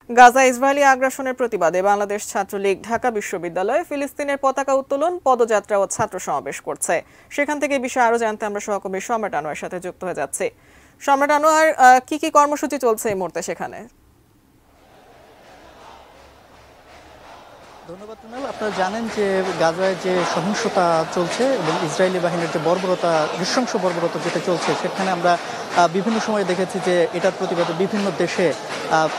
Gaza Israeli আগ্রাসনের প্রতিবাদে বাংলাদেশ ছাত্রলীগ ঢাকা বিশ্ববিদ্যালয়ে ফিলিস্তিনের পতাকা উত্তোলন, পদযাত্রা ও ছাত্র সমাবেশ করছে। সেখান থেকে বিষয় আরো জানতে আমরা সহকর্মী সম্রাট আনোয়ারের সাথে যুক্ত হয়ে যাচ্ছি। সম্রাট আনোয়ার, কি কি কর্মসূচি চলছে এই মুহূর্তে সেখানে? ধন্যবাদ টুনাল। আপনারা জানেন যে গাজায় যে সহিংসতা চলছে এবং ইসরায়েলি বাহিনীর যে বর্বরতা, নৃশংস বর্বরতা যেটা চলছে, সেখানে আমরা বিভিন্ন সময় দেখেছি যে এটার প্রতিবাদে বিভিন্ন দেশে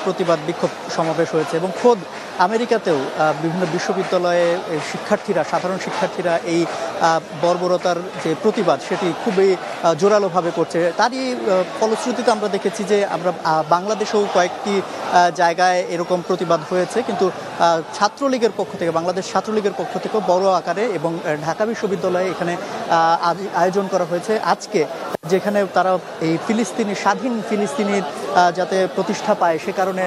প্রতিবাদ বিক্ষোভ সমাবেশ হয়েছে এবং খোদ আমেরিকাতেও বিভিন্ন বিশ্ববিদ্যালয়ে শিক্ষার্থীরা, সাধারণ শিক্ষার্থীরা এই বর্বরতার যে প্রতিবাদ সেটি খুবই জোরালোভাবে করছে। তারই ফলশ্রুতিতে আমরা দেখেছি যে আমরা বাংলাদেশেও কয়েকটি জায়গায় এরকম প্রতিবাদ হয়েছে, কিন্তু ছাত্রলীগের পক্ষ থেকে, বাংলাদেশ ছাত্রলীগের পক্ষ থেকেও বড় আকারে এবং ঢাকা বিশ্ববিদ্যালয়ে এখানে আয়োজন করা হয়েছে আজকে, যেখানে তারা এই স্বাধীন ফিলিস্তিনির যাতে প্রতিষ্ঠা পায় সে কারণে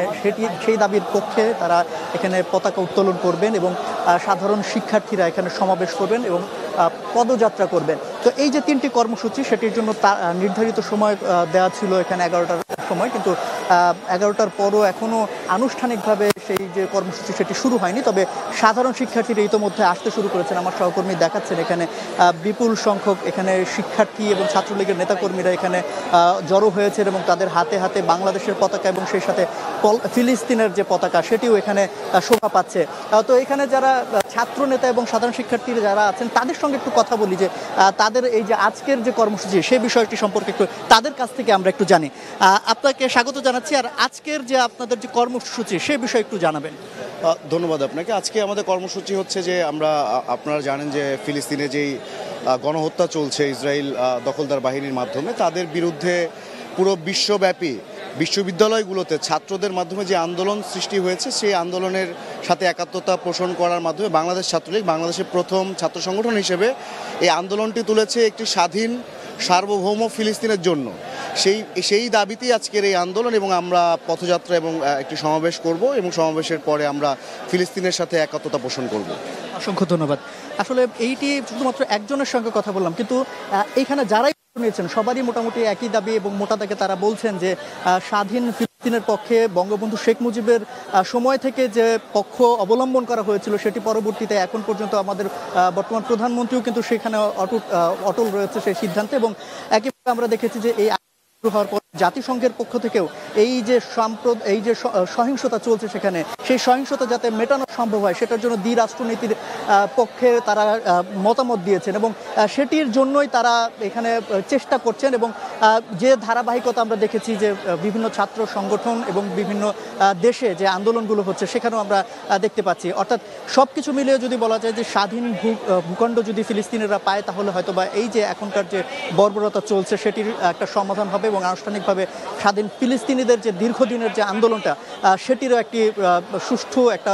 সেই দাবির পক্ষে তারা এখানে পতাকা উত্তোলন করবেন এবং সাধারণ শিক্ষার্থীরা এখানে সমাবেশ করবেন এবং পদযাত্রা করবেন। তো এই যে তিনটি কর্মসূচি, সেটির জন্য নির্ধারিত সময় দেওয়া ছিল এখানে 11টার সময়, কিন্তু 11টার পরও এখনও আনুষ্ঠানিকভাবে সেই যে কর্মসূচি সেটি শুরু হয়নি। তবে সাধারণ শিক্ষার্থীরা ইতোমধ্যে আসতে শুরু করেছেন। আমার সহকর্মী দেখাচ্ছেন এখানে বিপুল সংখ্যক এখানে শিক্ষার্থী এবং ছাত্রলীগের নেতাকর্মীরা এখানে জড়ো হয়েছেন এবং তাদের হাতে হাতে বাংলাদেশের পতাকা এবং সেই সাথে ফিলিস্তিনের যে পতাকা সেটিও এখানে শোভা পাচ্ছে। তো এখানে যারা ছাত্র নেতা এবং সাধারণ শিক্ষার্থীরা যারা আছেন তাদের সঙ্গে একটু কথা বলি যে তাদের এই যে আজকের যে কর্মসূচি সেই বিষয়টি সম্পর্কে একটু তাদের কাছ থেকে আমরা একটু জানি। আপনাকে স্বাগত জানাচ্ছি। আর আজকের যে আপনাদের যে কর্মসূচি সে বিষয়ে একটু জানাবেন। ধন্যবাদ আপনাকে। আজকে আমাদের কর্মসূচি হচ্ছে যে আপনারা জানেন যে ফিলিস্তিনে যেই গণহত্যা চলছে ইসরায়েল দখলদার বাহিনীর মাধ্যমে, তাদের বিরুদ্ধে পুরো বিশ্বব্যাপী বিশ্ববিদ্যালয়গুলোতে ছাত্রদের মাধ্যমে যে আন্দোলন সৃষ্টি হয়েছে, সেই আন্দোলনের সাথে একাত্মতা পোষণ করার মাধ্যমে বাংলাদেশ ছাত্রলীগ বাংলাদেশের প্রথম ছাত্র সংগঠন হিসেবে এই আন্দোলনটি তুলেছে একটি স্বাধীন সার্বভৌম ফিলিস্তিনের জন্য। সেই দাবিতেই আজকের এই আন্দোলন এবং আমরা পথযাত্রা এবং একটি সমাবেশ করব এবং সমাবেশের পরে আমরা ফিলিস্তিনের সাথে একাত্মতা পোষণ করব। অসংখ্য ধন্যবাদ। আসলে এইটি শুধুমাত্র একজনের সঙ্গে কথা বললাম, কিন্তু এইখানে যারাই নিয়েছেন সবারই মোটামুটি একই দাবি এবং মোটা দাগে তারা বলছেন যে স্বাধীন ফিলিস্তিনের পক্ষে বঙ্গবন্ধু শেখ মুজিবের সময় থেকে যে পক্ষ অবলম্বন করা হয়েছিল সেটি পরবর্তীতে এখন পর্যন্ত আমাদের বর্তমান প্রধানমন্ত্রীও কিন্তু সেখানে অটল রয়েছে সেই সিদ্ধান্তে। এবং একেবারে আমরা দেখেছি যে এই হওয়ার পর জাতিসংঘের পক্ষ থেকেও এই যে সহিংসতা চলছে সেখানে সেই সহিংসতা যাতে মেটানো সম্ভব হয় সেটার জন্য দ্বিরাষ্ট্রনীতির পক্ষে তারা মতামত দিয়েছেন এবং সেটির জন্যই তারা এখানে চেষ্টা করছেন। এবং যে ধারাবাহিকতা আমরা দেখেছি যে বিভিন্ন ছাত্র সংগঠন এবং বিভিন্ন দেশে যে আন্দোলনগুলো হচ্ছে সেখানেও আমরা দেখতে পাচ্ছি। অর্থাৎ সব কিছু মিলিয়ে যদি বলা যায় যে স্বাধীন ভূখণ্ড যদি ফিলিস্তিনিরা পায় তাহলে হয়তো বা এই যে এখনকার যে বর্বরতা চলছে সেটির একটা সমাধান হবে এবং আনুষ্ঠানিকভাবে স্বাধীন ফিলিস্তিনিদের যে দীর্ঘদিনের যে আন্দোলনটা সেটিরও একটি সুষ্ঠু একটা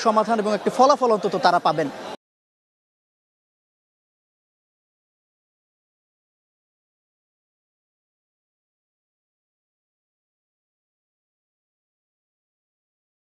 সমাধান এবং একটি ফলাফল অন্তত তারা পাবেন।